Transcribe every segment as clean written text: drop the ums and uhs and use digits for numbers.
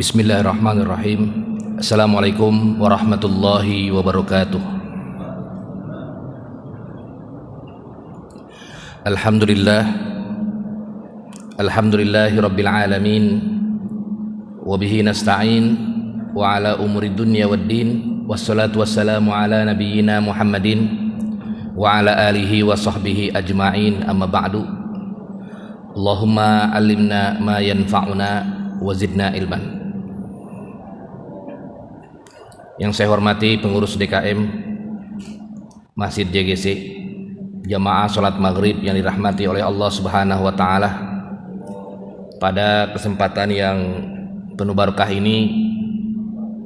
Bismillahirrahmanirrahim. Assalamualaikum warahmatullahi wabarakatuh. Alhamdulillahi rabbil alamin. Wabihi nasta'in wa ala umuri dunya waddin. Wassalatu wassalamu ala nabiyyina Muhammadin wa ala alihi wa sahbihi ajma'in, amma ba'du. Allahumma alimna ma yanfa'una wa zidna ilman. Yang saya hormati pengurus DKM Masjid JGC, jamaah sholat maghrib yang dirahmati oleh Allah Subhanahu wa Ta'ala. Pada kesempatan yang penuh barakah ini,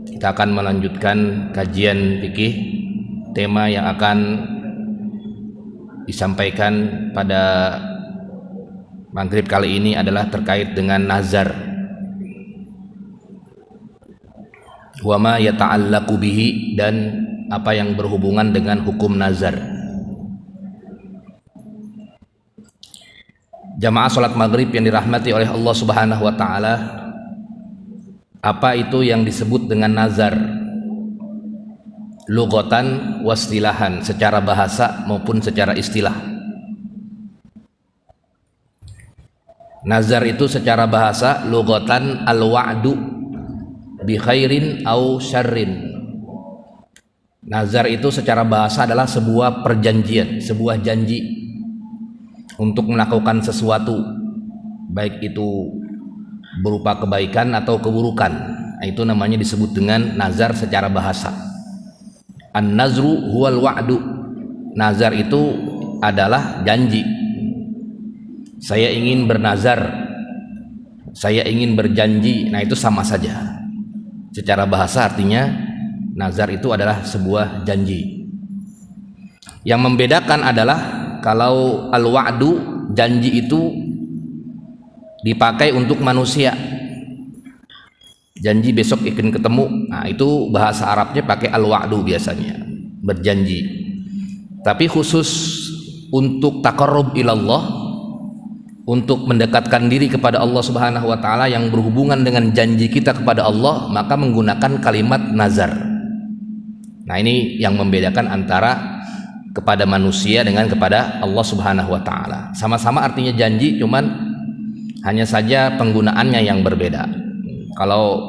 kita akan melanjutkan kajian fikih. Tema yang akan disampaikan pada maghrib kali ini adalah terkait dengan nazar, wa ma yata'allaqu bihi, dan apa yang berhubungan dengan hukum nazar. Jamaah salat maghrib yang dirahmati oleh Allah Subhanahu wa Ta'ala, apa itu yang disebut dengan nazar? Lughatan wastilahan, secara bahasa maupun secara istilah. Nazar itu secara bahasa lughatan al-wa'du bi khairin au syarrin. Nazar itu secara bahasa adalah sebuah perjanjian, sebuah janji untuk melakukan sesuatu, baik itu berupa kebaikan atau keburukan. Itu namanya disebut dengan nazar secara bahasa. An-nazru huwal wa'du. Nazar itu adalah janji. Saya ingin bernazar, saya ingin berjanji. Nah, itu sama saja. Secara bahasa artinya nazar itu adalah sebuah janji. Yang membedakan adalah kalau al-wa'du, janji itu dipakai untuk manusia. Janji besok akan ketemu. Nah, itu bahasa Arabnya pakai al-wa'du biasanya, berjanji. Tapi khusus untuk taqarrub ilallah, untuk mendekatkan diri kepada Allah Subhanahu wa Ta'ala, yang berhubungan dengan janji kita kepada Allah, maka menggunakan kalimat nazar. Nah, ini yang membedakan antara kepada manusia dengan kepada Allah Subhanahu wa Ta'ala. Sama-sama artinya janji, cuman hanya saja penggunaannya yang berbeda. Kalau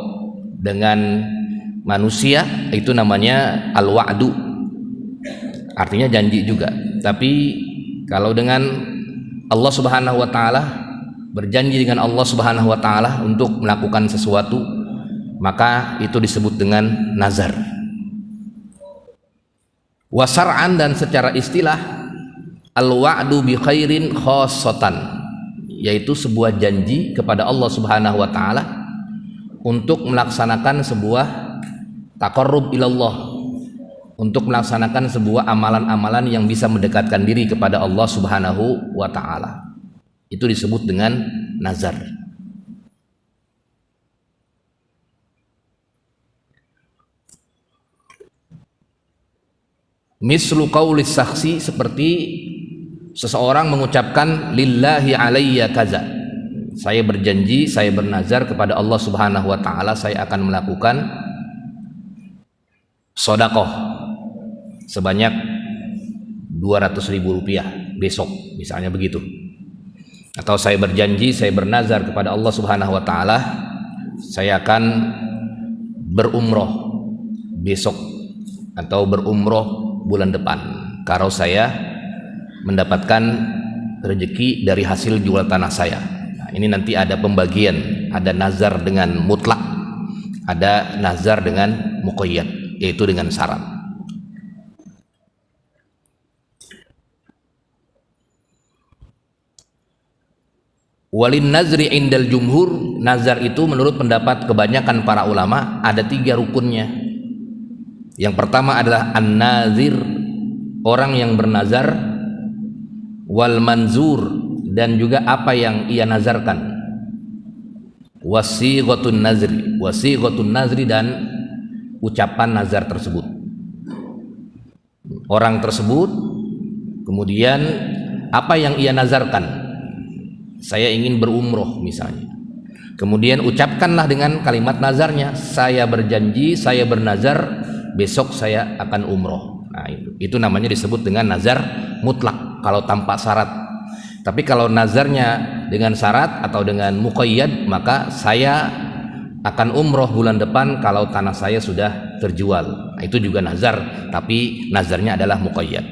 dengan manusia itu namanya al-wa'du, artinya janji juga. Tapi kalau dengan Allah Subhanahu wa Ta'ala, berjanji dengan Allah Subhanahu wa Ta'ala untuk melakukan sesuatu, maka itu disebut dengan nazar. Wa syar'an, dan secara istilah al-wa'du bi khairin khassatan, yaitu sebuah janji kepada Allah Subhanahu wa Ta'ala untuk melaksanakan sebuah taqarrub ilallah, untuk melaksanakan sebuah amalan-amalan yang bisa mendekatkan diri kepada Allah Subhanahu wa Ta'ala. Itu disebut dengan nazar. Mislu qaulis saksi, seperti seseorang mengucapkan lillahi alayya kaza, saya berjanji, saya bernazar kepada Allah Subhanahu wa Ta'ala, saya akan melakukan sedekah sebanyak 200.000 rupiah besok, misalnya begitu. Atau saya berjanji, saya bernazar kepada Allah Subhanahu wa Ta'ala, saya akan berumroh besok atau berumroh bulan depan kalau saya mendapatkan rezeki dari hasil jual tanah saya. Nah, ini nanti ada pembagian, ada nazar dengan mutlak, ada nazar dengan muqayyad, yaitu dengan syarat. Walin nazri indal jumhur, nazar itu menurut pendapat kebanyakan para ulama ada 3 rukunnya. Yang pertama adalah an-nazir, orang yang bernazar, wal manzur, dan juga apa yang ia nazarkan, wasighatun nazri, dan ucapan nazar tersebut. Orang tersebut kemudian apa yang ia nazarkan, saya ingin berumroh misalnya, Kemudian ucapkanlah dengan kalimat nazarnya, saya berjanji, saya bernazar besok saya akan umroh. Nah, itu namanya disebut dengan nazar mutlak kalau tanpa syarat. Tapi kalau nazarnya dengan syarat atau dengan muqayyad, maka saya akan umroh bulan depan kalau tanah saya sudah terjual. Nah, itu juga nazar, tapi nazarnya adalah muqayyad.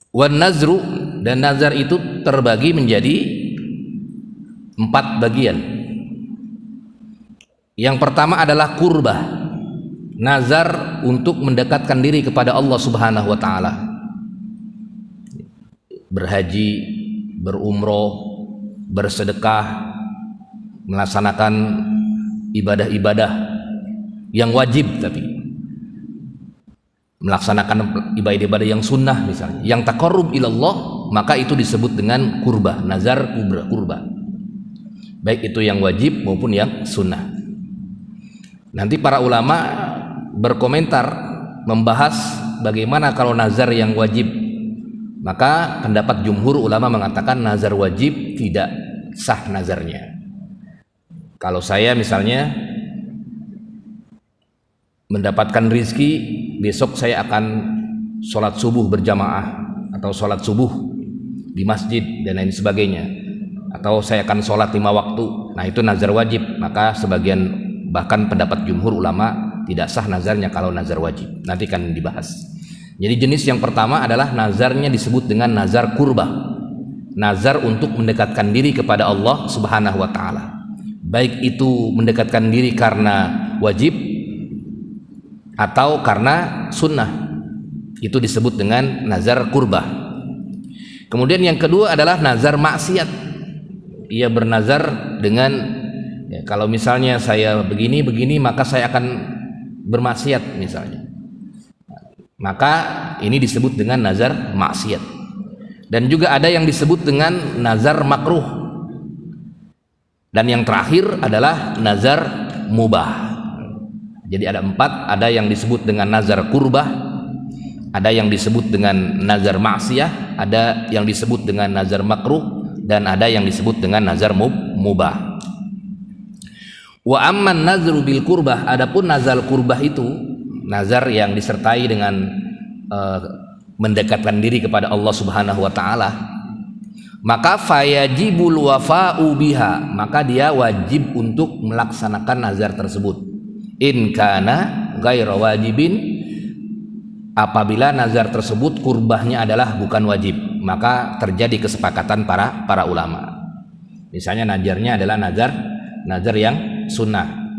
Wan nazru, dan nazar itu terbagi menjadi 4 bagian. Yang pertama adalah kurbah, nazar untuk mendekatkan diri kepada Allah Subhanahu wa taala. Berhaji, berumroh, bersedekah, melaksanakan ibadah-ibadah yang wajib, tapi melaksanakan ibadah-ibadah yang sunnah misalnya, yang taqarrub ilallah, maka itu disebut dengan kurbah, nazar kurbah, baik itu yang wajib maupun yang sunnah. Nanti para ulama berkomentar membahas bagaimana kalau nazar yang wajib. Maka pendapat jumhur ulama mengatakan nazar wajib tidak sah nazarnya. Kalau saya misalnya mendapatkan rizki, besok saya akan sholat subuh berjamaah atau sholat subuh di masjid dan lain sebagainya, atau saya akan sholat 5 waktu, nah itu nazar wajib. Maka sebagian, bahkan pendapat jumhur ulama, tidak sah nazarnya kalau nazar wajib. Nanti kan dibahas. Jadi jenis yang pertama adalah nazarnya disebut dengan nazar kurbah, nazar untuk mendekatkan diri kepada Allah Subhanahu wa taala, baik itu mendekatkan diri karena wajib atau karena sunnah, itu disebut dengan nazar kurbah. Kemudian yang kedua adalah nazar maksiat. Ia bernazar dengan, ya, kalau misalnya saya begini maka saya akan bermaksiat misalnya, maka ini disebut dengan nazar maksiat. Dan juga ada yang disebut dengan nazar makruh. Dan yang terakhir adalah nazar mubah. Jadi ada 4, ada yang disebut dengan nazar kurbah, ada yang disebut dengan nazar maksiyah, ada yang disebut dengan nazar makruh, dan ada yang disebut dengan nazar mubah. Wa amman nazru bil kurbah, adapun nazar kurbah itu nazar yang disertai dengan mendekatkan diri kepada Allah Subhanahu wa taala, maka fayajibul wafa'u biha, maka dia wajib untuk melaksanakan nazar tersebut. In kana ghaira wajibin, apabila nazar tersebut kurbahnya adalah bukan wajib, maka terjadi kesepakatan para ulama. Misalnya nazarnya adalah nazar yang sunnah,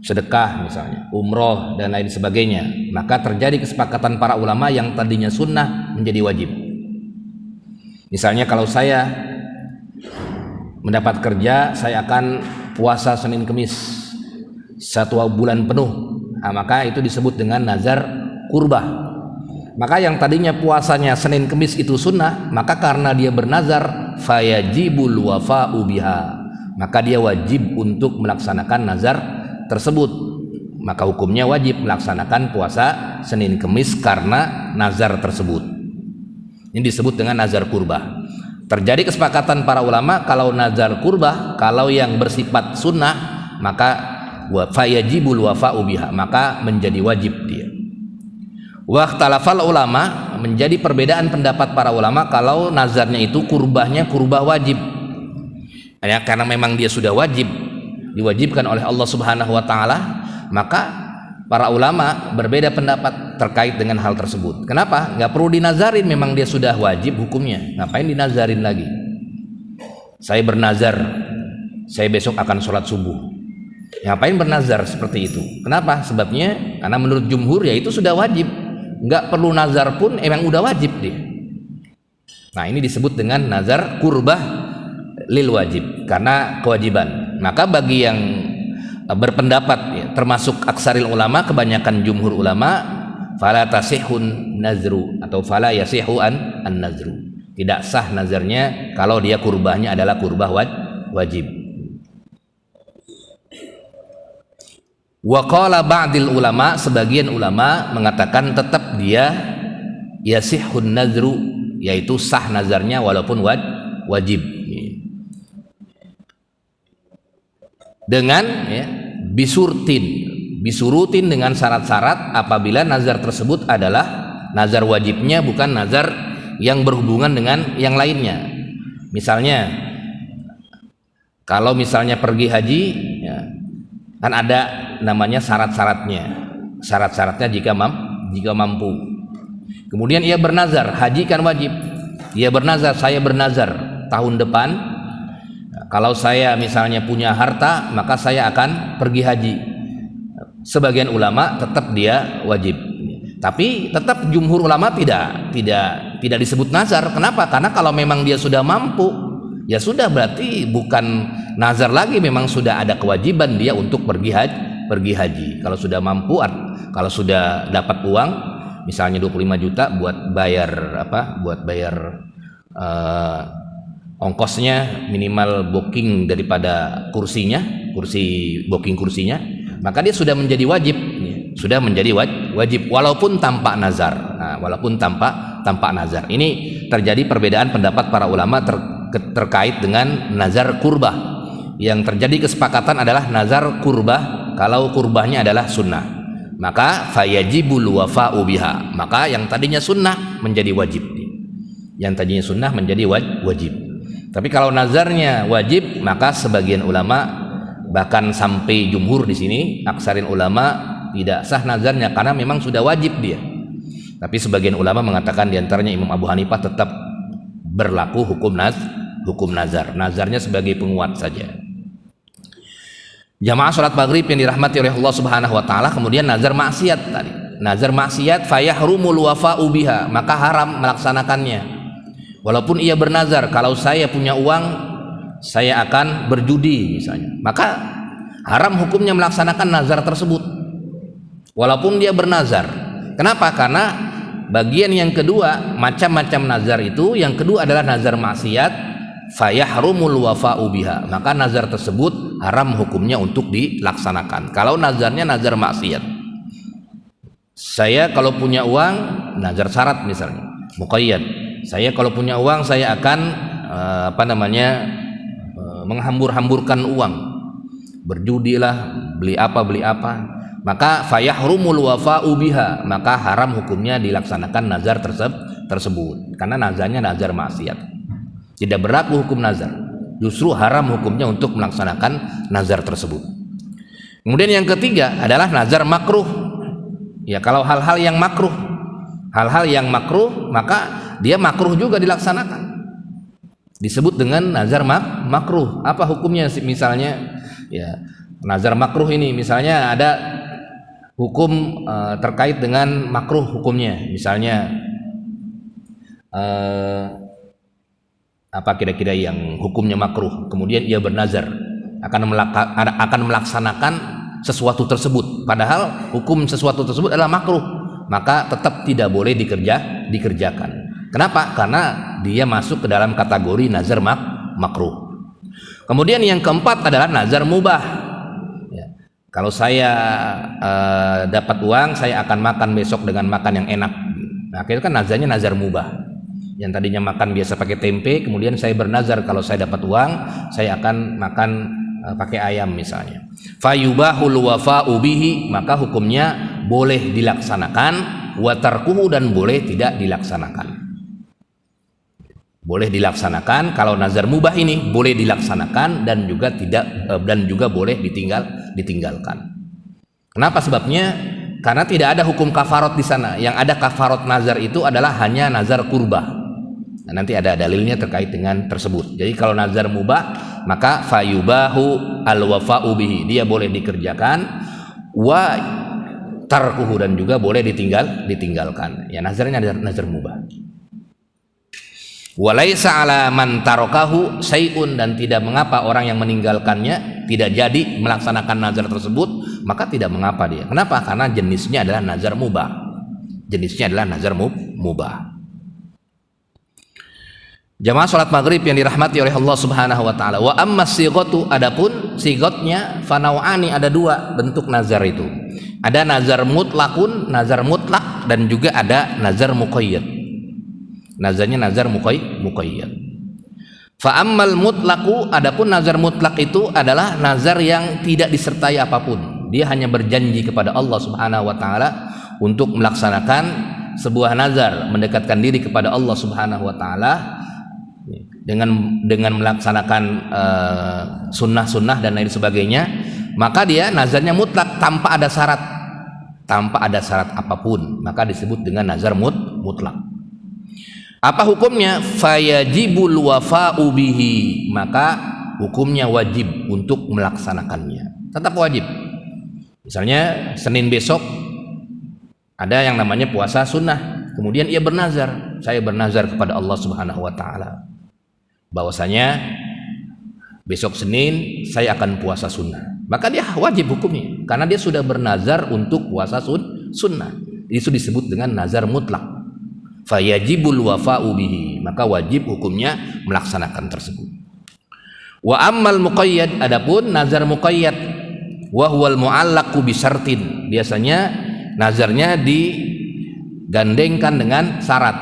sedekah misalnya, umroh dan lain sebagainya, maka terjadi kesepakatan para ulama yang tadinya sunnah menjadi wajib. Misalnya kalau saya mendapat kerja, saya akan puasa Senin Kemis 1 bulan penuh, nah, maka itu disebut dengan nazar kurbah. Maka yang tadinya puasanya Senin Kemis itu sunnah, maka karena dia bernazar, fayajibul wafa'u biha, maka dia wajib untuk melaksanakan nazar tersebut. Maka hukumnya wajib melaksanakan puasa Senin Kemis karena nazar tersebut. Ini disebut dengan nazar kurbah. Terjadi kesepakatan para ulama kalau nazar kurbah, kalau yang bersifat sunnah, maka fayajibul wafa'u biha, maka menjadi wajib dia. Wa ikhtalafal ulama, menjadi perbedaan pendapat para ulama kalau nazarnya itu kurbahnya kurbah wajib. Ya, karena memang dia sudah wajib, diwajibkan oleh Allah Subhanahu wa taala, maka para ulama berbeda pendapat terkait dengan hal tersebut. Kenapa? Nggak perlu dinazarin, memang dia sudah wajib hukumnya. Ngapain dinazarin lagi? Saya bernazar, saya besok akan sholat subuh. Ngapain bernazar seperti itu? Kenapa? Sebabnya karena menurut jumhur ya itu sudah wajib, nggak perlu nazar pun emang udah wajib dia. Nah, ini disebut dengan nazar kurbah lil wajib, karena kewajiban. Maka bagi yang berpendapat, ya, termasuk aksaril ulama, kebanyakan jumhur ulama, fala tasihun nazru atau fala yasihu an nazru, tidak sah nazarnya kalau dia kurbahnya adalah kurbah wajib. Wa qala ba'dil ulama, sebagian ulama mengatakan tetap dia yasihun nazru, yaitu sah nazarnya walaupun wajib. Dengan bisurutin dengan syarat-syarat apabila nazar tersebut adalah nazar wajibnya, bukan nazar yang berhubungan dengan yang lainnya. Misalnya kalau misalnya pergi haji kan ada namanya syarat-syaratnya jika mampu. Kemudian ia bernazar, haji kan wajib, ia bernazar, saya bernazar tahun depan kalau saya misalnya punya harta maka saya akan pergi haji. Sebagian ulama tetap dia wajib, tapi tetap jumhur ulama tidak disebut nazar. Kenapa? Karena kalau memang dia sudah mampu, ya sudah, berarti bukan nazar lagi, memang sudah ada kewajiban dia untuk pergi haji. Kalau sudah mampu, kalau sudah dapat uang misalnya 25 juta buat bayar ongkosnya, minimal booking daripada kursi booking kursinya, maka dia sudah menjadi wajib, walaupun tanpa nazar. Walaupun tanpa nazar. Ini terjadi perbedaan pendapat para ulama terkait dengan nazar kurbah. Yang terjadi kesepakatan adalah nazar kurbah kalau kurbahnya adalah sunnah, maka fayajibul wafa'u biha, maka yang tadinya sunnah menjadi wajib. Tapi kalau nazarnya wajib, maka sebagian ulama, bahkan sampai jumhur di sini, aksarin ulama, tidak sah nazarnya karena memang sudah wajib dia. Tapi sebagian ulama mengatakan, diantaranya Imam Abu Hanifah, tetap berlaku hukum nazar. Nazarnya sebagai penguat saja. Jamaah sholat maghrib yang dirahmati oleh Allah Subhanahu Wa Taala. Kemudian nazar maksiat tadi. Nazar maksiat fayahrumul wafa'u biha, maka haram melaksanakannya. Walaupun ia bernazar, kalau saya punya uang saya akan berjudi misalnya, maka haram hukumnya melaksanakan nazar tersebut walaupun dia bernazar. Kenapa? Karena bagian yang kedua, macam-macam nazar itu, yang kedua adalah nazar maksiat, fayahrumul wafa'u biha, maka nazar tersebut haram hukumnya untuk dilaksanakan. Kalau nazarnya nazar maksiat, saya kalau punya uang, nazar syarat misalnya, muqayyad, saya kalau punya uang saya akan menghambur-hamburkan uang, berjudilah, beli apa, maka fayahrumul wafa'u biha, maka haram hukumnya dilaksanakan nazar tersebut, karena nazarnya nazar maksiat, tidak berlaku hukum nazar, justru haram hukumnya untuk melaksanakan nazar tersebut. Kemudian yang ketiga adalah nazar makruh. Ya, kalau hal-hal yang makruh maka dia makruh juga dilaksanakan, disebut dengan nazar makruh. Apa hukumnya? Misalnya ya, nazar makruh ini misalnya ada hukum terkait dengan makruh hukumnya, misalnya apa kira-kira yang hukumnya makruh, kemudian ia bernazar akan melaksanakan sesuatu tersebut, padahal hukum sesuatu tersebut adalah makruh, maka tetap tidak boleh dikerjakan. Kenapa? Karena dia masuk ke dalam kategori nazar makruh. Kemudian yang keempat adalah nazar mubah. Ya, kalau saya dapat uang, saya akan makan besok dengan makan yang enak. Nah, itu kan nazarnya nazar mubah. Yang tadinya makan biasa pakai tempe, kemudian saya bernazar kalau saya dapat uang, saya akan makan pakai ayam misalnya. Fayubahul wafa'u bihi, maka hukumnya boleh dilaksanakan, wa tarkuhu, dan boleh tidak dilaksanakan. Boleh dilaksanakan kalau nazar mubah ini, boleh dilaksanakan dan juga boleh ditinggalkan. Kenapa sebabnya? Karena tidak ada hukum kafarot di sana. Yang ada kafarot nazar itu adalah hanya nazar kurbah. Nah, nanti ada dalilnya terkait dengan tersebut. Jadi kalau nazar mubah, maka fayubahu al-wafa'u bihi, dia boleh dikerjakan, wa tarkuhu, dan juga boleh ditinggalkan. Ya, nazarnya nazar mubah. Walaisa ala man tarakahu syai'un, dan tidak mengapa orang yang meninggalkannya tidak jadi melaksanakan nazar tersebut, maka tidak mengapa dia. Kenapa? Karena jenisnya adalah nazar mubah. Mubah. Jamaah salat maghrib yang dirahmati oleh Allah Subhanahu wa taala. Wa amma sighatu, adapun sigotnya fanauani, ada dua bentuk nazar itu. Ada nazar mutlak, dan juga ada nazar muqayyad. nazarnya nazar muqayyad. Fa ammal mutlaqu, adapun nazar mutlak itu adalah nazar yang tidak disertai apapun. Dia hanya berjanji kepada Allah Subhanahu wa taala untuk melaksanakan sebuah nazar, mendekatkan diri kepada Allah Subhanahu wa taala dengan melaksanakan sunnah-sunnah dan lain sebagainya, maka dia nazarnya mutlak tanpa ada syarat apapun, maka disebut dengan nazar mutlak. Apa hukumnya? Fayajibul wafa'u bihi, maka hukumnya wajib untuk melaksanakannya, tetap wajib. Misalnya Senin besok ada yang namanya puasa sunnah, kemudian ia bernazar, saya bernazar kepada Allah Subhanahu wa taala bahwasanya besok Senin saya akan puasa sunnah, maka dia wajib hukumnya karena dia sudah bernazar untuk puasa sunnah. Itu disebut dengan nazar mutlak. Fayajibul wafa'u bihi, maka wajib hukumnya melaksanakan tersebut. Wa ammal muqayyad, adapun nazar muqayyad, wa huwal mu'allaqu bi syartin, biasanya nazarnya digandengkan dengan syarat.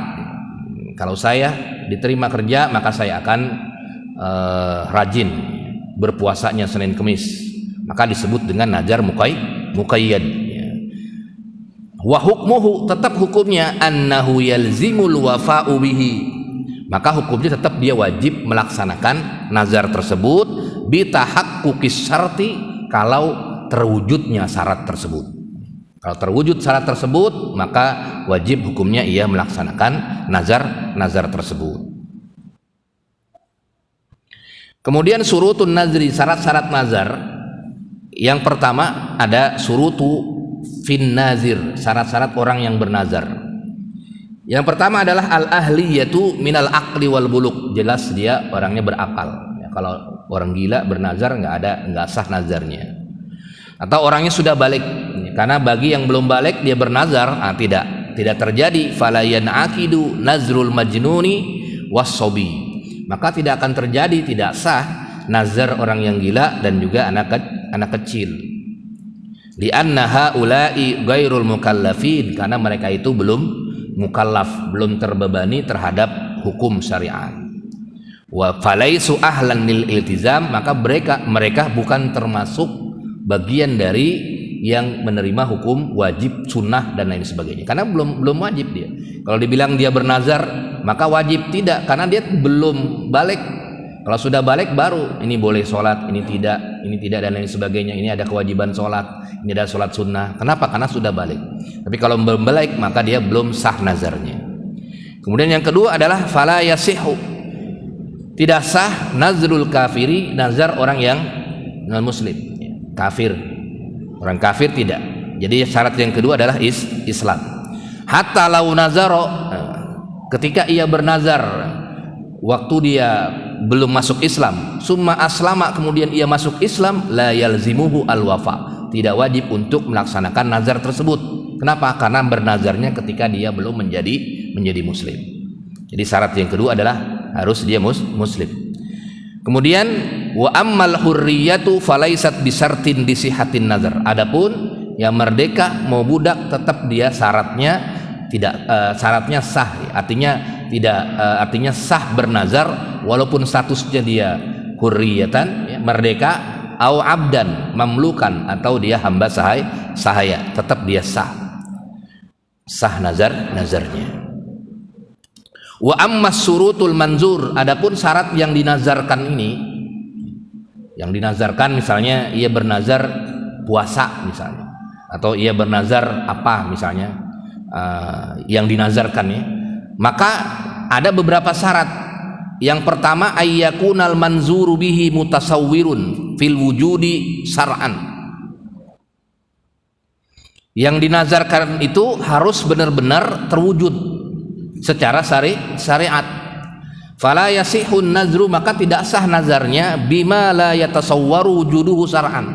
Kalau saya diterima kerja, maka saya akan rajin berpuasanya Senin Kemis, maka disebut dengan nazar muqayyad. Wa hukmuhu, tetap hukumnya annahu yalzimul wafa'u bihi, maka hukumnya tetap dia wajib melaksanakan nazar tersebut bitahaqquqis syarti, kalau terwujudnya syarat tersebut. Kalau terwujud syarat tersebut, maka wajib hukumnya ia melaksanakan nazar tersebut. Kemudian surutun nazri, syarat-syarat nazar. Yang pertama ada surutu fin nazir, syarat-syarat orang yang bernazar. Yang pertama adalah al-ahliyatu minal aqli wal buluk, jelas dia orangnya berakal. Ya, kalau orang gila bernazar nggak sah nazarnya. Atau orangnya sudah balik, karena bagi yang belum balik dia bernazar, tidak terjadi. Fala yan'aqidu nazrul majnuni was-sobi, maka tidak akan terjadi, tidak sah nazar orang yang gila dan juga anak kecil. Li'anna haula'i ghairul mukallafin, karena mereka itu belum mukallaf, belum terbebani terhadap hukum syariat. Wa falaisu ahlan lil iltizam, maka mereka bukan termasuk bagian dari yang menerima hukum wajib, sunnah dan lain sebagainya, karena belum wajib dia. Kalau dibilang dia bernazar maka wajib, tidak, karena dia belum balik. Kalau sudah balik baru ini boleh sholat, ini tidak dan lain sebagainya. Ini ada kewajiban sholat, ini ada sholat sunnah. Kenapa? Karena sudah balik. Tapi kalau belum balik maka dia belum sah nazarnya. Kemudian yang kedua adalah fala yasihu, tidak sah nazrul kafiri, nazar orang yang non muslim, kafir. Orang kafir tidak. Jadi syarat yang kedua adalah Islam. Hatta lau nazaro, ketika ia bernazar waktu dia belum masuk Islam, summa aslama, kemudian ia masuk Islam, la yalzimuhu al-wafa, tidak wajib untuk melaksanakan nazar tersebut. Kenapa? Karena bernazarnya ketika dia belum menjadi muslim. Jadi syarat yang kedua adalah harus dia muslim. Kemudian wa ammal hurriyatu falaisat bisartin disihatin nazar, adapun yang merdeka mau budak tetap dia syaratnya sah, artinya sah bernazar walaupun statusnya dia hurriyatan, ya, merdeka, au abdan, mamlukan, atau dia hamba sahaya, tetap dia sah nazarnya. Wa ammas surutul manzur, adapun syarat yang dinazarkan ini, yang dinazarkan misalnya ia bernazar puasa misalnya, atau ia bernazar apa misalnya, yang dinazarkan, ya, maka ada beberapa syarat. Yang pertama, ayyakunal manzuru bihi mutasawwirun fil wujudi syar'an. Yang dinazarkan itu harus benar-benar terwujud secara syariat. Fala yasihun nazru, maka tidak sah nazarnya bima la yatasawwaru wujuduhu syar'an,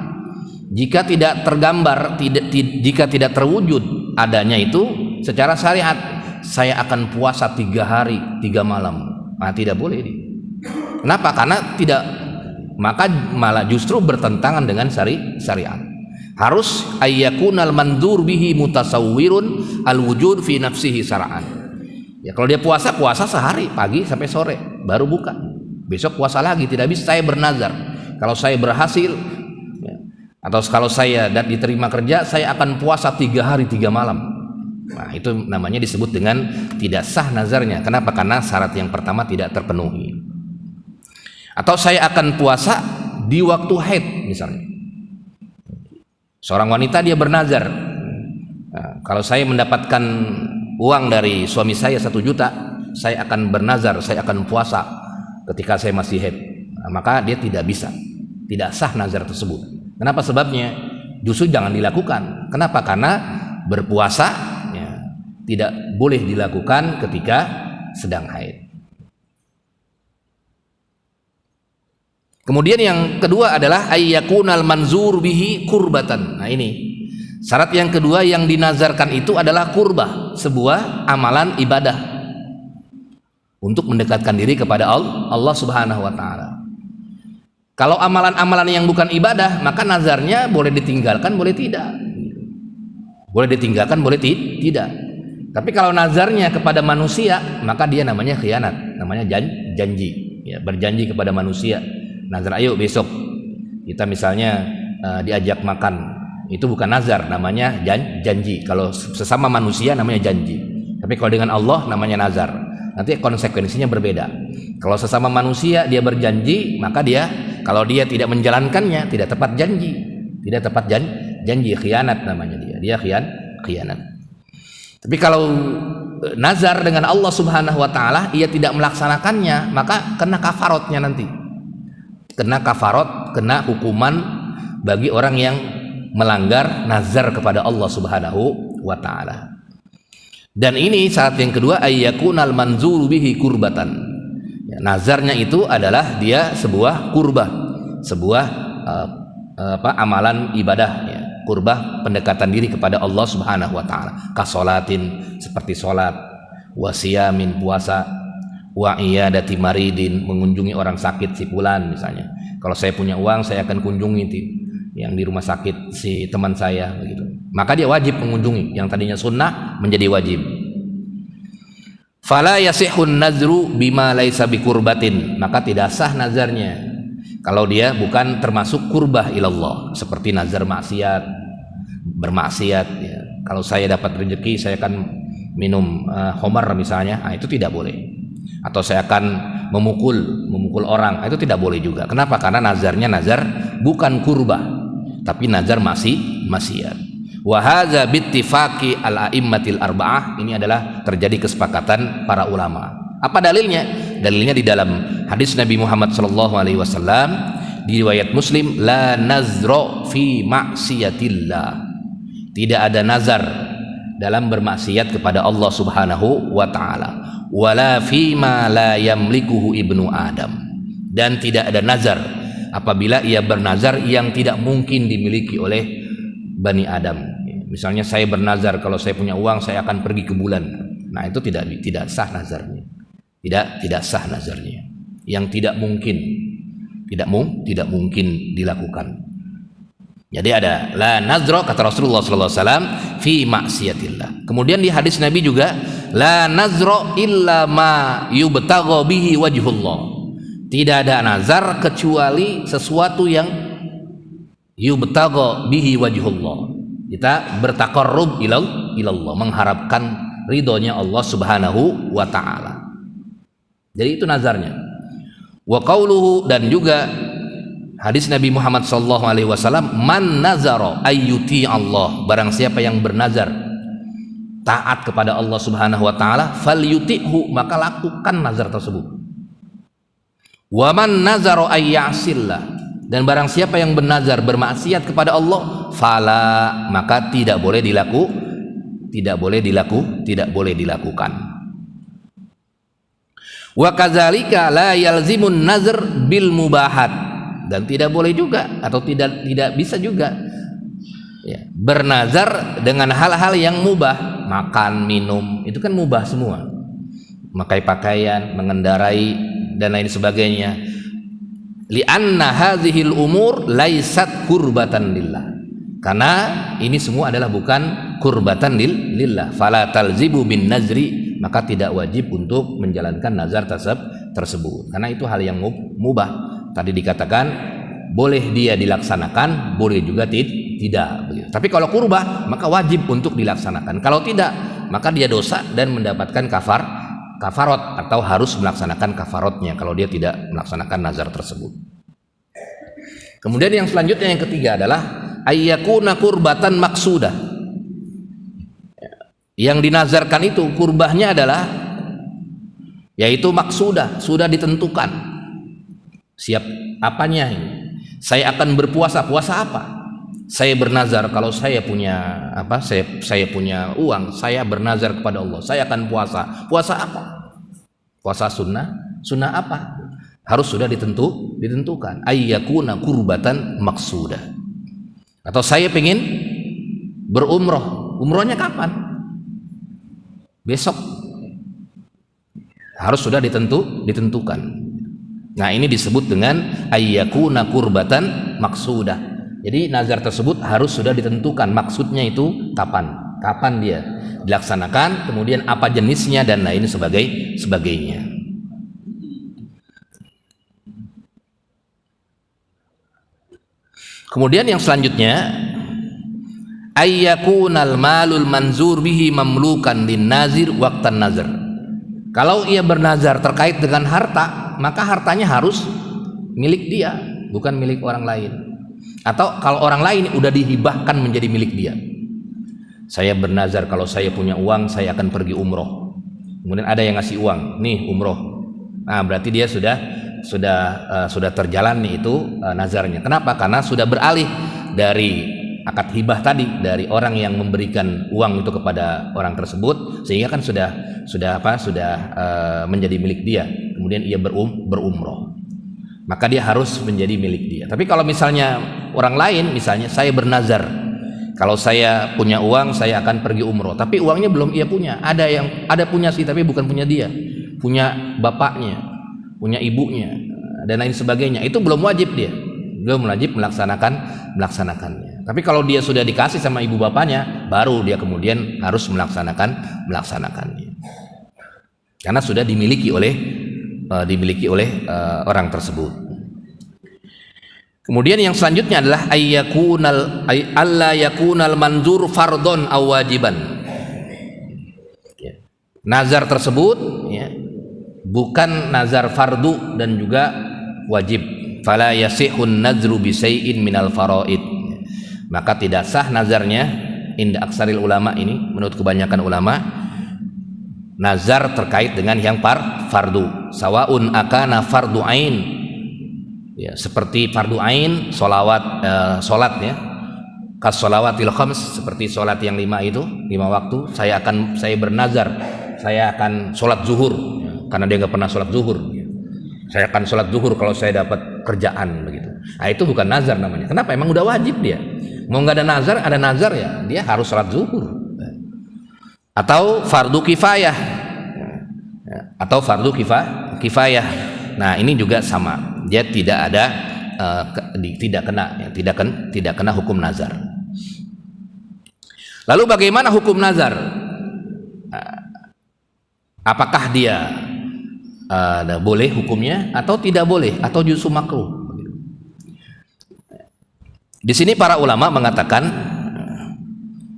jika tidak tergambar, jika tidak terwujud adanya itu secara syariat. Saya akan puasa 3 hari 3 malam, tidak boleh. Kenapa? Karena tidak, maka malah justru bertentangan dengan syariat. Harus ayyakunal manzur bihi mutasawwirun al wujud fi nafsihi syar'an. Ya, kalau dia puasa sehari, pagi sampai sore, baru buka. Besok puasa lagi, tidak bisa saya bernazar. Kalau saya berhasil, ya, atau kalau saya dan diterima kerja, saya akan puasa 3 hari 3 malam. Nah, itu namanya disebut dengan tidak sah nazarnya. Kenapa? Karena syarat yang pertama tidak terpenuhi. Atau saya akan puasa di waktu haid misalnya. Seorang wanita dia bernazar, nah, kalau saya mendapatkan uang dari suami saya 1 juta, saya akan bernazar, saya akan puasa ketika saya masih haid. Nah, maka dia tidak bisa, tidak sah nazar tersebut. Kenapa? Sebabnya justru jangan dilakukan. Kenapa? Karena berpuasa ya, tidak boleh dilakukan ketika sedang haid. Kemudian yang kedua adalah ayyakunal manzur bihi kurbatan. Nah, ini syarat yang kedua yang dinazarkan itu adalah kurbah, sebuah amalan ibadah untuk mendekatkan diri kepada Allah Subhanahu wa taala. Kalau amalan-amalan yang bukan ibadah, maka nazarnya boleh ditinggalkan, boleh tidak. Boleh ditinggalkan, boleh tidak. Tapi kalau nazarnya kepada manusia, maka dia namanya khianat, namanya janji. Ya, berjanji kepada manusia. Nazar, ayo besok kita misalnya diajak makan. Itu bukan nazar, namanya janji. Kalau sesama manusia namanya janji. Tapi kalau dengan Allah namanya nazar. Nanti konsekuensinya berbeda. Kalau sesama manusia dia berjanji, maka dia kalau dia tidak menjalankannya tidak tepat janji. Tidak tepat janji, khianat namanya dia. Dia khianat. Tapi kalau nazar dengan Allah Subhanahu wa taala, ia tidak melaksanakannya, maka kena kafarotnya nanti. Kena kafarot, kena hukuman bagi orang yang melanggar nazar kepada Allah Subhanahu wa taala. Dan ini syarat yang kedua, ayyakunal manzuru bihi kurbatan. Ya, nazarnya itu adalah dia sebuah kurbah, sebuah amalan ibadah ya, kurbah pendekatan diri kepada Allah Subhanahu wa taala. Kasolatin seperti salat, wasiyamin puasa, wa iyadati maridin mengunjungi orang sakit si fulan misalnya. Kalau saya punya uang saya akan kunjungi yang di rumah sakit si teman saya begitu. Maka dia wajib mengunjungi, yang tadinya sunnah menjadi wajib. Fala yasihun nazru bima laisa bikurbatin, maka tidak sah nazarnya kalau dia bukan termasuk kurbah ilallah, seperti nazar maksiat, bermaksiat ya. Kalau saya dapat rezeki saya akan minum khamar misalnya, nah, itu tidak boleh. Atau saya akan memukul orang, itu tidak boleh juga. Kenapa? Karena nazarnya nazar bukan kurbah, tapi nazar maksiat. Wa hadza bittifaqi al-a'immatil arba'ah, ini adalah terjadi kesepakatan para ulama. Apa dalilnya? Dalilnya di dalam hadis Nabi Muhammad sallallahu alaihi wasallam di riwayat Muslim, la nazra fi maksiatillah. Tidak ada nazar dalam bermaksiat kepada Allah Subhanahu wa taala. Wala fi ma la yamlikuhu ibnu Adam. Dan tidak ada nazar apabila ia bernazar yang tidak mungkin dimiliki oleh Bani Adam. Misalnya saya bernazar kalau saya punya uang saya akan pergi ke bulan. Nah, itu tidak sah nazarnya. Tidak sah nazarnya. Yang tidak mungkin dilakukan. Jadi ada la nazra kata Rasulullah sallallahu alaihi wasallam fi maksiatillah. Kemudian di hadis Nabi juga la nazra illa ma yubtagha bihi wajhullah. Tidak ada nazar kecuali sesuatu yang yubtagha bihi wajhullah. Kita bertaqarrub ilallah, mengharapkan ridhonya Allah Subhanahu wa taala. Jadi itu nazarnya. Wa qauluhu, dan juga hadis Nabi Muhammad sallallahu alaihi wasallam, man nazara ayyuti Allah, barang siapa yang bernazar taat kepada Allah Subhanahu wa taala, falyuti'hu, maka lakukan nazar tersebut. Wa man nazara ayyasillah, dan barang siapa yang bernazar bermaksiat kepada Allah, fala, maka tidak boleh dilakukan. Wa kadzalika la yalzimun nazr bil mubahat, dan tidak boleh juga atau tidak bisa juga ya, bernazar dengan hal-hal yang mubah. Makan, minum, itu kan mubah semua. Memakai pakaian, mengendarai dan lain sebagainya. Li'anna hadhil umur laisat kurbatan lillah, karena ini semua adalah bukan kurbatan lillah. Fala talzibu bin nazri maka tidak wajib untuk menjalankan nazar tersebut, karena itu hal yang mubah. Tadi dikatakan boleh dia dilaksanakan, boleh juga tidak begitu. Tapi kalau kurbah maka wajib untuk dilaksanakan. Kalau tidak maka dia dosa dan mendapatkan kafarot atau harus melaksanakan kafarotnya kalau dia tidak melaksanakan nazar tersebut. Kemudian yang selanjutnya, yang ketiga adalah ayyakuna kurbatan maksudah. Yang dinazarkan itu kurbahnya adalah yaitu maksudah, sudah ditentukan. Siap apanya ini? Saya akan berpuasa, puasa apa? Saya bernazar kalau saya punya apa? Saya punya uang, saya bernazar kepada Allah, saya akan puasa. Puasa apa? Puasa sunnah. Sunnah apa? Harus sudah ditentukan. Ayyakuna kurbatan maksudah. Atau saya pengen berumroh. Umrohnya kapan? Besok. Harus sudah ditentukan. Nah, ini disebut dengan ayyakuna kurbatan maksudah. Jadi nazar tersebut harus sudah ditentukan. Maksudnya itu kapan dia dilaksanakan, kemudian apa jenisnya dan lain sebagainya. Kemudian yang selanjutnya ayyakunal malul manzur bihi mamlukan lin nazir waqtan nazar. Kalau ia bernazar terkait dengan harta, maka hartanya harus milik dia, bukan milik orang lain. Atau kalau orang lain udah dihibahkan menjadi milik dia. Saya bernazar kalau saya punya uang saya akan pergi umroh. Kemudian ada yang ngasih uang, nih umroh. Nah, berarti dia sudah terjalan nih itu nazarnya. Kenapa? Karena sudah beralih dari akad hibah tadi, dari orang yang memberikan uang itu kepada orang tersebut, sehingga kan sudah menjadi milik dia. Kemudian ia berumroh, maka dia harus menjadi milik dia. Tapi kalau misalnya orang lain, misalnya saya bernazar kalau saya punya uang saya akan pergi umroh, tapi uangnya belum ia punya. Ada punya sih, tapi bukan punya dia, punya bapaknya, punya ibunya dan lain sebagainya. Itu belum wajib melaksanakannya. Tapi kalau dia sudah dikasih sama ibu bapaknya, baru dia kemudian harus melaksanakannya. Karena sudah dimiliki oleh orang tersebut. Kemudian yang selanjutnya adalah alla yakunal manzur fardhon aw wajiban. Nazar tersebut bukan nazar fardu dan juga wajib. Fala yasihun nazru bi syai'in minal faraid. Maka tidak sah nazarnya inda aksaril ulama, ini menurut kebanyakan ulama, nazar terkait dengan yang fardu. Sawaun akana fardu ain, ya, seperti fardu ain salat ya, kas shalawatil khams, seperti salat yang 5 itu 5 waktu. Saya bernazar saya akan salat zuhur, karena dia nggak pernah salat zuhur. Saya akan sholat zuhur kalau saya dapat kerjaan begitu. Nah, itu bukan nazar namanya. Kenapa? Emang udah wajib dia. Mau nggak ada nazar ya, dia harus sholat zuhur. Atau fardu kifayah. Atau fardu kifayah. Nah, ini juga sama. Dia tidak ada tidak kena hukum nazar. Lalu bagaimana hukum nazar? Apakah dia boleh hukumnya atau tidak boleh atau justru makruh? Di sini para ulama mengatakan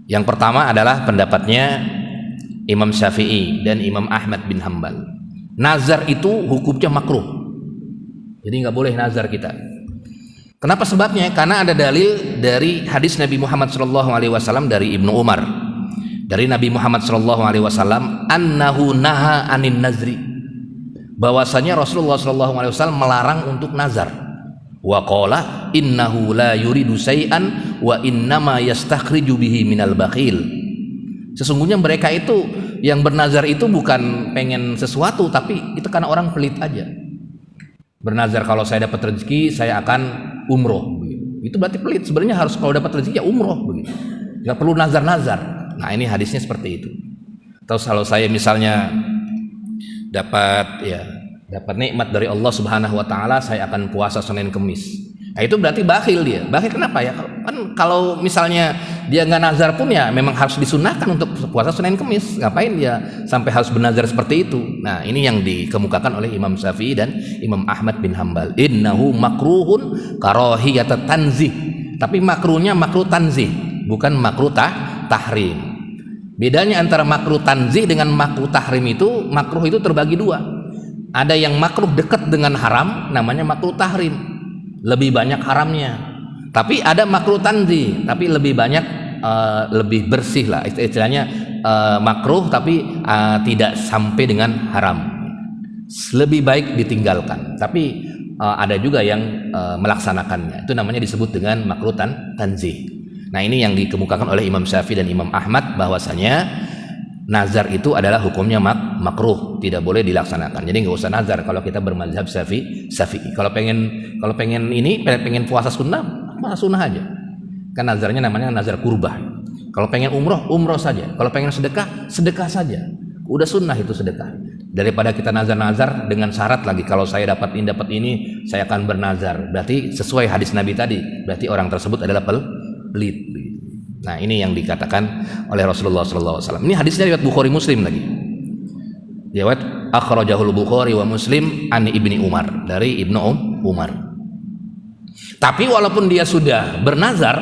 yang pertama adalah pendapatnya Imam Syafi'i dan Imam Ahmad bin Hanbal. Nazar itu hukumnya makruh. Jadi nggak boleh nazar kita. Kenapa sebabnya? Karena ada dalil dari hadis Nabi Muhammad SAW dari Ibnu Umar. Dari Nabi Muhammad SAW, annahu naha anin nazri. Bahwasanya Rasulullah SAW melarang untuk nazar. Wa qala innahu la yuridu syai'an wa innama yastakhriju bihi minal bakhil. Sesungguhnya mereka itu yang bernazar itu bukan pengen sesuatu, tapi itu karena orang pelit aja. Bernazar kalau saya dapat rezeki saya akan umroh. Itu berarti pelit. Sebenarnya harus kalau dapat rezeki ya umroh begitu. Nggak perlu nazar-nazar. Nah, ini hadisnya seperti itu. Atau kalau saya misalnya dapat nikmat dari Allah Subhanahu wa taala, saya akan puasa Senin Kemis. Nah, itu berarti bakhil dia. Bakhil kenapa ya? Kan kalau misalnya dia nggak nazar pun ya memang harus disunahkan untuk puasa Senin Kemis. Ngapain dia sampai harus bernazar seperti itu? Nah, ini yang dikemukakan oleh Imam Syafi'i dan Imam Ahmad bin Hambal. Innahu makruhun karahiyat tanzih. Tapi makruhnya makruh tanzih, bukan makruh tahrim. Bedanya antara makruh tanzih dengan makruh tahrim itu, makruh itu terbagi dua. Ada yang makruh dekat dengan haram, namanya makruh tahrim, lebih banyak haramnya. Tapi ada makruh tanzih, tapi lebih banyak lebih bersih lah istilahnya, makruh tapi tidak sampai dengan haram, lebih baik ditinggalkan. Tapi ada juga yang melaksanakannya, itu namanya disebut dengan makruh tanzih. Nah, ini yang dikemukakan oleh Imam Syafi'i dan Imam Ahmad, bahwasanya nazar itu adalah hukumnya makruh, tidak boleh dilaksanakan. Jadi nggak usah nazar kalau kita bermazhab Syafi'i. Kalau pengen puasa sunnah, puasa sunnah aja. Kan nazarnya namanya nazar kurbah. Kalau pengen umroh saja. Kalau pengen sedekah saja. Udah sunnah itu sedekah. Daripada kita nazar-nazar dengan syarat lagi, kalau saya dapat ini, saya akan bernazar. Berarti sesuai hadis Nabi tadi, berarti orang tersebut adalah pelit. Nah, ini yang dikatakan oleh Rasulullah SAW. Ini hadisnya riwayat Bukhari Muslim lagi. Riwayat akhrajahul Bukhari wa Muslim an Ibni Umar, dari Ibnu Umar. Tapi walaupun dia sudah bernazar,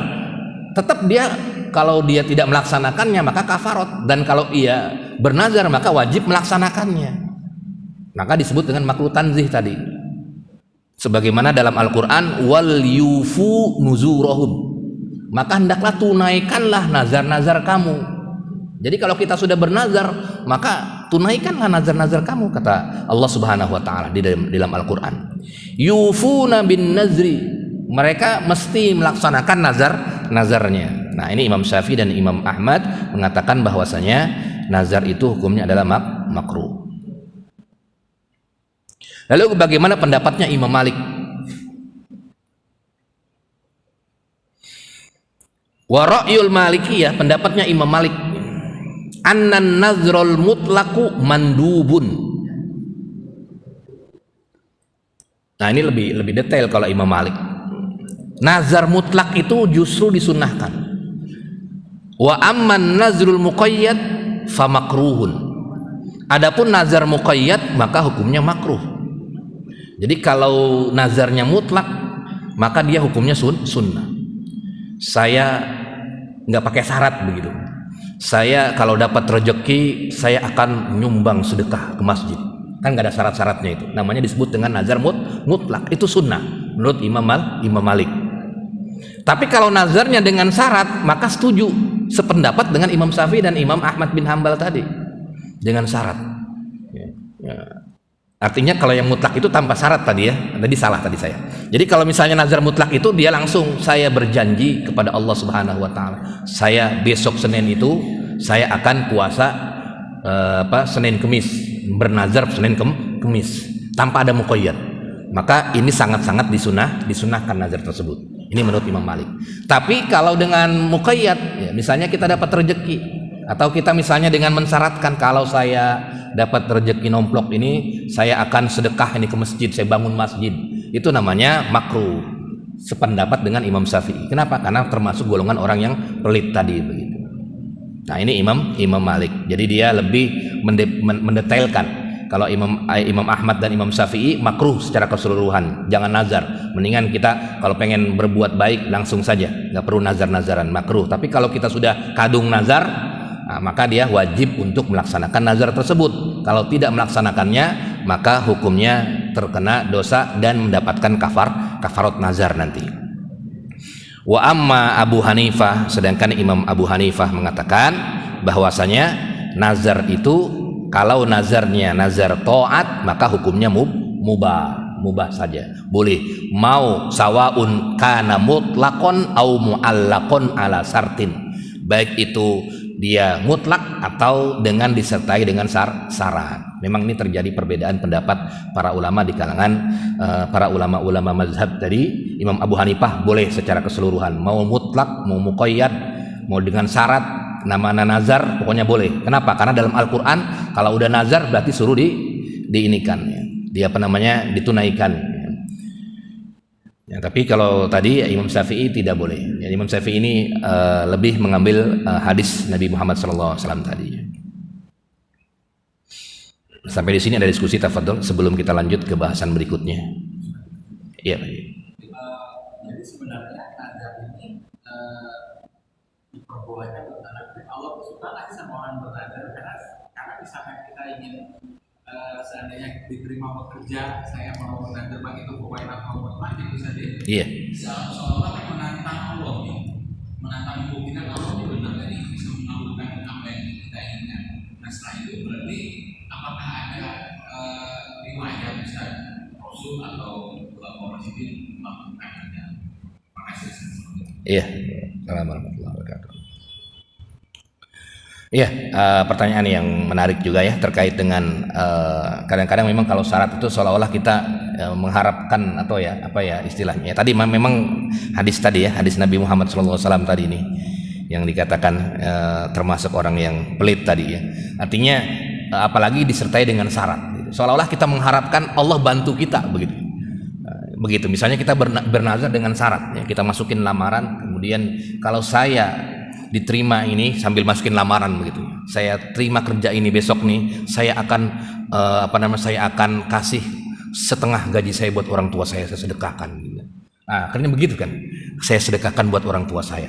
tetap dia kalau dia tidak melaksanakannya maka kafarat, dan kalau ia bernazar maka wajib melaksanakannya. Maka disebut dengan makruh tanzih tadi. Sebagaimana dalam Al-Qur'an, wal yufu nuzurahum. Maka hendaklah tunaikanlah nazar-nazar kamu. Jadi kalau kita sudah bernazar, maka tunaikanlah nazar-nazar kamu, kata Allah Subhanahu wa taala di dalam Al-Qur'an. Yufuna bin nazri. Mereka mesti melaksanakan nazarnya. Nah, ini Imam Syafi'i dan Imam Ahmad mengatakan bahwasanya nazar itu hukumnya adalah makruh. Lalu bagaimana pendapatnya Imam Malik? Wa ra'yul Malikiyah, pendapatnya Imam Malik, annan nazrul mutlaqu mandubun. Nah, ini lebih detail kalau Imam Malik. Nazar mutlak itu justru disunnahkan. Wa amman nazrul muqayyad fa makruhun. Adapun nazar muqayyad maka hukumnya makruh. Jadi kalau nazarnya mutlak maka dia hukumnya sunnah. Saya nggak pakai syarat begitu. Saya kalau dapat rezeki saya akan nyumbang sedekah ke masjid. Kan nggak ada syarat-syaratnya itu. Namanya disebut dengan nazar mutlak. Itu sunnah menurut Imam Malik. Tapi kalau nazarnya dengan syarat, maka setuju, sependapat dengan Imam Syafi'i dan Imam Ahmad bin Hambal tadi, dengan syarat. Artinya kalau yang mutlak itu tanpa syarat tadi ya, tadi salah tadi saya. Jadi kalau misalnya nazar mutlak itu dia langsung, saya berjanji kepada Allah Subhanahu wa taala, saya besok Senin itu saya akan puasa Senin Kemis, bernazar Senin Kemis tanpa ada muqayyad. Maka ini sangat-sangat disunahkan nazar tersebut. Ini menurut Imam Malik. Tapi kalau dengan muqayyad, ya, misalnya kita dapat rezeki, atau kita misalnya dengan mensyaratkan, kalau saya dapat rezeki nomplok ini, saya akan sedekah ini ke masjid, saya bangun masjid, itu namanya makruh. Sependapat dengan Imam Syafi'i. Kenapa? Karena termasuk golongan orang yang pelit tadi begitu. Nah, ini Imam Malik. Jadi dia lebih mendetailkan. Kalau Imam Ahmad dan Imam Syafi'i makruh secara keseluruhan, jangan nazar. Mendingan kita kalau pengen berbuat baik langsung saja, nggak perlu nazar-nazaran, makruh. Tapi kalau kita sudah kadung nazar, nah, maka dia wajib untuk melaksanakan nazar tersebut. Kalau tidak melaksanakannya, maka hukumnya terkena dosa dan mendapatkan kafarat nazar nanti. Wa amma Abu Hanifah, sedangkan Imam Abu Hanifah mengatakan bahwasanya nazar itu, kalau nazarnya nazar taat, maka hukumnya mubah saja, boleh. Mau sawaun kana mutlaqon au muallaqon ala sartin, baik itu dia mutlak atau dengan disertai dengan syarat. Memang ini terjadi perbedaan pendapat para ulama di kalangan para ulama mazhab tadi. Imam Abu Hanifah boleh secara keseluruhan, mau mutlak, mau muqayyad, mau dengan syarat. Nama nazar pokoknya boleh. Kenapa? Karena dalam Al-Quran kalau udah nazar berarti suruh diinikan, dia ditunaikan. Ya, tapi kalau tadi Imam Syafi'i tidak boleh. Ya, Imam Syafi'i ini lebih mengambil hadis Nabi Muhammad SAW tadi. Sampai di sini ada diskusi, tafadhol, sebelum kita lanjut ke bahasan berikutnya. Iya. Jadi sebenarnya azab ini diperbolehkan bertanda. Allah suka nggak sama orang bernazar karena misalkan kita ingin seandainya diterima bekerja, saya mau bernazar begitu pokoknya mau berbuat itu saja. Iya. Seolah-olah menantang Allah nih, menantang membuktikan Allah itu benar ini bisa mengabulkan apa yang kita inginkan. Nah setelah itu berarti apakah ada riwayat Ustaz Rasul atau ulama Rasul melakukannya? Makasih. Iya. Assalamualaikum warahmatullahi wabarakatuh. Iya, pertanyaan yang menarik juga ya terkait dengan kadang-kadang memang kalau syarat itu seolah-olah kita mengharapkan atau ya apa ya istilahnya. Tadi memang hadis tadi ya, hadis Nabi Muhammad SAW tadi ini yang dikatakan termasuk orang yang pelit tadi ya. Artinya apalagi disertai dengan syarat. Gitu. Seolah-olah kita mengharapkan Allah bantu kita begitu. Begitu. Misalnya kita bernazar dengan syarat ya, kita masukin lamaran, kemudian kalau saya diterima ini sambil masukin lamaran begitu. Saya terima kerja ini besok nih, saya akan saya akan kasih setengah gaji saya buat orang tua saya sedekahkan. Nah, akhirnya begitu kan. Saya sedekahkan buat orang tua saya.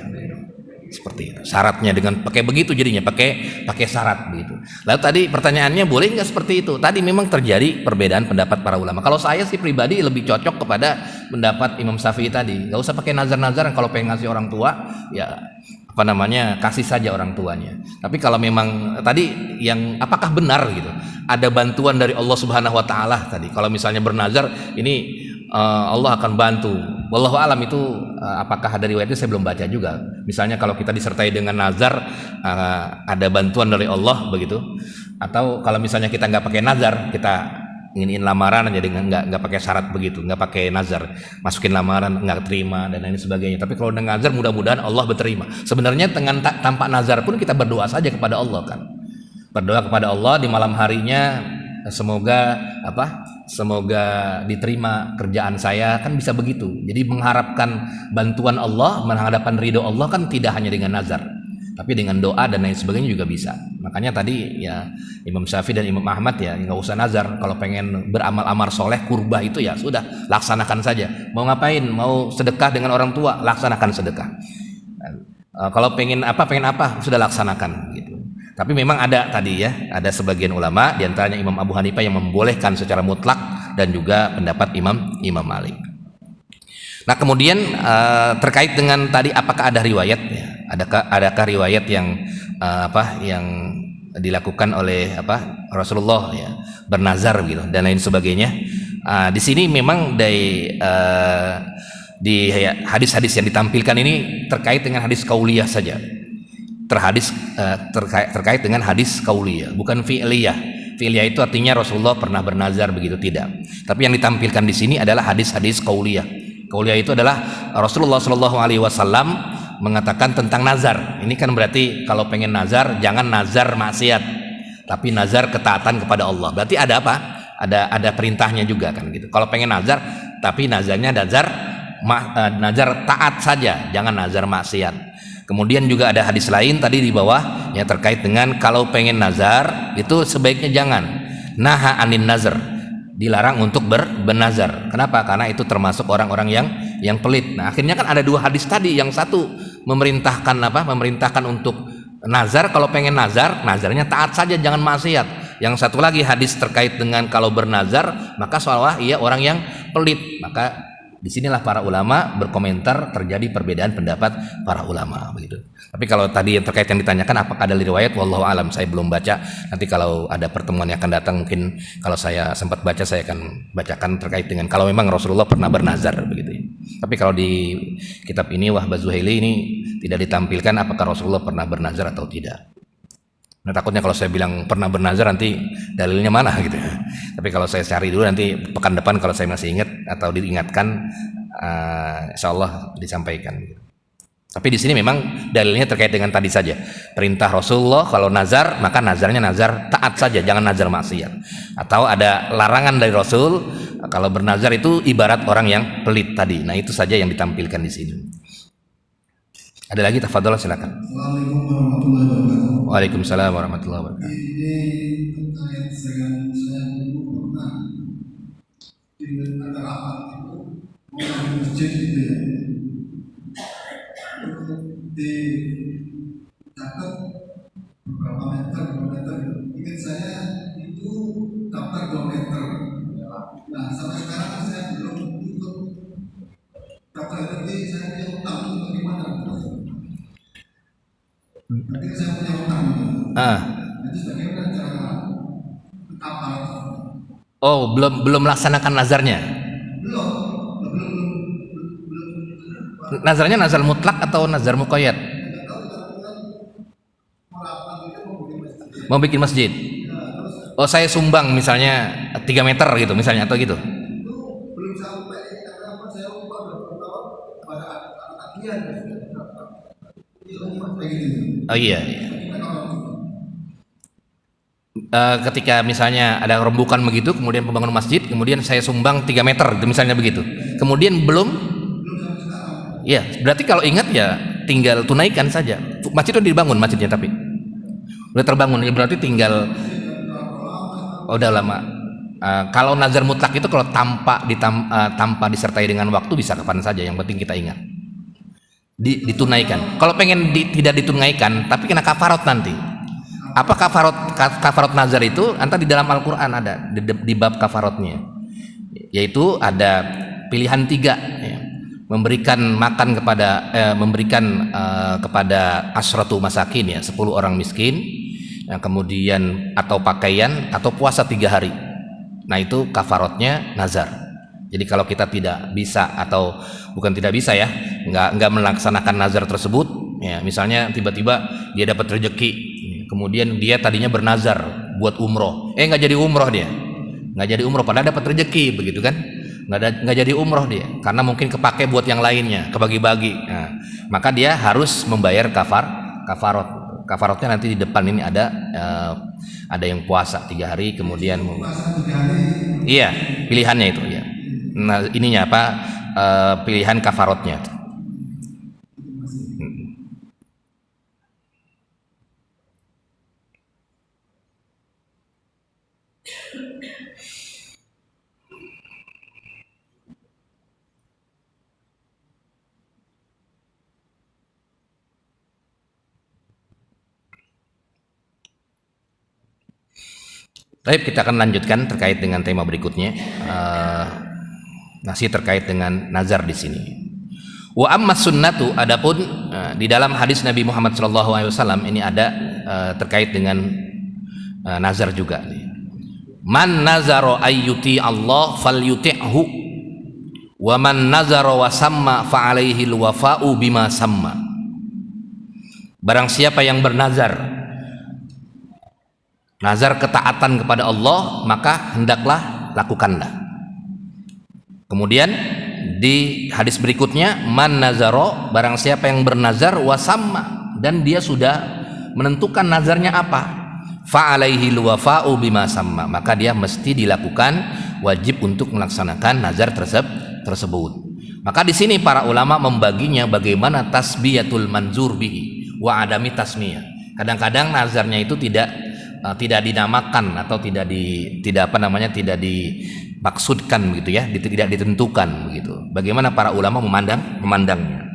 Seperti itu. Syaratnya dengan pakai begitu jadinya, pakai syarat begitu. Lalu tadi pertanyaannya boleh nggak seperti itu? Tadi memang terjadi perbedaan pendapat para ulama. Kalau saya sih pribadi lebih cocok kepada pendapat Imam Syafi'i tadi. Nggak usah pakai nazar-nazar kalau pengen ngasih orang tua, ya kasih saja orang tuanya. Tapi kalau memang tadi yang apakah benar gitu ada bantuan dari Allah Subhanahu Wa Taala tadi kalau misalnya bernazar ini Allah akan bantu, wallahu alam itu apakah ada riwayatnya saya belum baca juga. Misalnya kalau kita disertai dengan nazar ada bantuan dari Allah begitu, atau kalau misalnya kita nggak pakai nazar, kita ingin lamaran jadi nggak pakai syarat begitu, nggak pakai nazar, masukin lamaran nggak terima dan lain sebagainya. Tapi kalau dengan nazar mudah-mudahan Allah berterima. Sebenarnya dengan tanpa nazar pun kita berdoa saja kepada Allah kan, berdoa kepada Allah di malam harinya semoga diterima kerjaan saya kan bisa begitu. Jadi mengharapkan bantuan Allah, mengharapkan ridho Allah kan tidak hanya dengan nazar, tapi dengan doa dan lain sebagainya juga bisa. Makanya tadi ya Imam Syafi'i dan Imam Ahmad ya nggak usah nazar. Kalau pengen beramal-amal soleh kurbah itu ya sudah laksanakan saja. Mau ngapain? Mau sedekah dengan orang tua, laksanakan sedekah. Kalau pengen apa sudah laksanakan gitu. Tapi memang ada tadi ya, ada sebagian ulama diantaranya Imam Abu Hanifah yang membolehkan secara mutlak dan juga pendapat Imam Malik. Nah kemudian terkait dengan tadi apakah ada riwayat ya? Adakah riwayat yang yang dilakukan oleh Rasulullah ya bernazar gitu dan lain sebagainya. Di sini memang di hadis-hadis yang ditampilkan ini terkait dengan hadis kauliyah saja. Terkait dengan hadis kauliyah, bukan fi'liyah. Fi'liyah itu artinya Rasulullah pernah bernazar begitu tidak. Tapi yang ditampilkan di sini adalah hadis-hadis kauliyah. Kauliyah itu adalah Rasulullah Shallallahu Alaihi Wasallam mengatakan tentang nazar. Ini kan berarti kalau pengen nazar jangan nazar maksiat, tapi nazar ketaatan kepada Allah. Berarti ada apa? Ada perintahnya juga kan gitu. Kalau pengen nazar, tapi nazarnya nazar taat saja, jangan nazar maksiat. Kemudian juga ada hadis lain tadi di bawah yang terkait dengan kalau pengen nazar itu sebaiknya jangan. Naha anin nazar, dilarang untuk bernazar. Kenapa? Karena itu termasuk orang-orang yang pelit. Nah, akhirnya kan ada dua hadis tadi, yang satu memerintahkan untuk nazar, kalau pengen nazar, nazarnya taat saja jangan maksiat. Yang satu lagi hadis terkait dengan kalau bernazar, maka seolah ia orang yang pelit. Maka disinilah para ulama berkomentar terjadi perbedaan pendapat para ulama begitu. Tapi kalau tadi yang terkait yang ditanyakan apakah ada riwayat, wallahu alam saya belum baca. Nanti kalau ada pertemuan yang akan datang mungkin kalau saya sempat baca saya akan bacakan terkait dengan kalau memang Rasulullah pernah bernazar begitu. Tapi kalau di kitab ini Wahbaz Zuhaili ini tidak ditampilkan apakah Rasulullah pernah bernazar atau tidak. Nah, takutnya kalau saya bilang pernah bernazar nanti dalilnya mana gitu. Tapi kalau saya cari dulu nanti pekan depan kalau saya masih ingat atau diingatkan, insya Allah disampaikan. Tapi di sini memang dalilnya terkait dengan tadi saja perintah Rasulullah kalau nazar maka nazarnya nazar taat saja, jangan nazar maksiat. Atau ada larangan dari Rasul Kalau bernazar itu ibarat orang yang pelit tadi. Nah, itu saja yang ditampilkan di sini. Ada lagi, tafadhol, silakan. Assalamualaikum warahmatullahi wabarakatuh. Waalaikumsalam warahmatullahi wabarakatuh. Ini terkait dengan saya dulu pernah di ada rapat itu mau di masjid gitu ya. Di catat beberapa meter, ingat saya itu daftar 2 meter. Nah, sampai sekarang saya belum ikut daftar itu, jadi saya punya utang itu bagaimana? Berarti saya punya utang. Jadi bagaimana cara apa? Oh, belum melaksanakan nazarnya. Belum. Nazarnya nazar mutlak atau nazar muqayyad? Mau bikin masjid. Oh, saya sumbang misalnya 3 meter gitu misalnya, atau gitu. Belum sampai karena saya lupa pada anak-anak Oh iya. Ketika misalnya ada rembukan begitu, kemudian pembangunan masjid, kemudian saya sumbang 3 meter gitu, misalnya begitu. Kemudian belum. Ya, berarti kalau ingat ya tinggal tunaikan saja. Masjid itu dibangun masjidnya, tapi udah terbangun ya, berarti tinggal. Oh, udah lama. Kalau nazar mutlak itu kalau tanpa disertai dengan waktu bisa kapan saja, yang penting kita ingat. Ditunaikan. Kalau pengen tidak ditunaikan tapi kena kafarat nanti. Apa kafarat nazar itu? Antara di dalam Al-Qur'an ada di bab kafaratnya. Yaitu ada pilihan 3 ya. Memberikan makan kepada asyratu masakin ya, 10 orang miskin, yang kemudian atau pakaian atau puasa 3 hari. Nah, itu kafaratnya nazar. Jadi kalau kita tidak bisa, atau bukan tidak bisa ya, nggak melaksanakan nazar tersebut ya, misalnya tiba-tiba dia dapat rezeki, kemudian dia tadinya bernazar buat umroh, nggak jadi umroh dia, nggak jadi umroh padahal dapat rezeki begitu kan, nggak jadi umroh dia karena mungkin kepake buat yang lainnya, kebagi-bagi. Nah, maka dia harus membayar kafarat. Kafaratnya nanti di depan ini ada yang puasa 3 hari, kemudian iya pilihannya itu ya. Nah, ininya apa, pilihan kafaratnya. Baik, kita akan lanjutkan terkait dengan tema berikutnya. Masih terkait dengan nazar di sini. Wa amma sunnatu, adapun di dalam hadis Nabi Muhammad SAW ini ada terkait dengan nazar juga. Man nazaro ayyuti Allah falyuti'hu, wa man nazaro wa samma fa alaihi alwafa'u bima samma. Barang siapa yang bernazar, nazar ketaatan kepada Allah, maka hendaklah lakukanlah. Kemudian di hadis berikutnya, man nazaro, barang siapa yang bernazar wasamma, dan dia sudah menentukan nazarnya apa, fa alaihi alwafa'u bima samma, maka dia mesti dilakukan, wajib untuk melaksanakan nazar tersebut. Maka di sini para ulama membaginya bagaimana tasbiyatul manzur bihi wa adami tasmiyah. Kadang-kadang nazarnya itu tidak dinamakan atau tidak dimaksudkan begitu ya, tidak ditentukan begitu. Bagaimana para ulama memandangnya?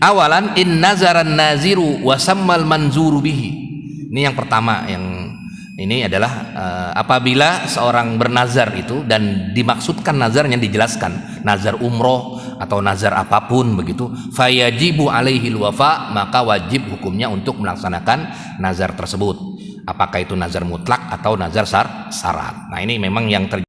Awalan, in nazaran naziru wa sammal manzuru bihi. Ini yang pertama, yang ini adalah apabila seorang bernazar itu dan dimaksudkan nazarnya, dijelaskan nazar umroh atau nazar apapun begitu, fayajibu alaihi alwafa, maka wajib hukumnya untuk melaksanakan nazar tersebut. Apakah itu nazar mutlak atau nazar syarat. Nah, ini memang yang terjadi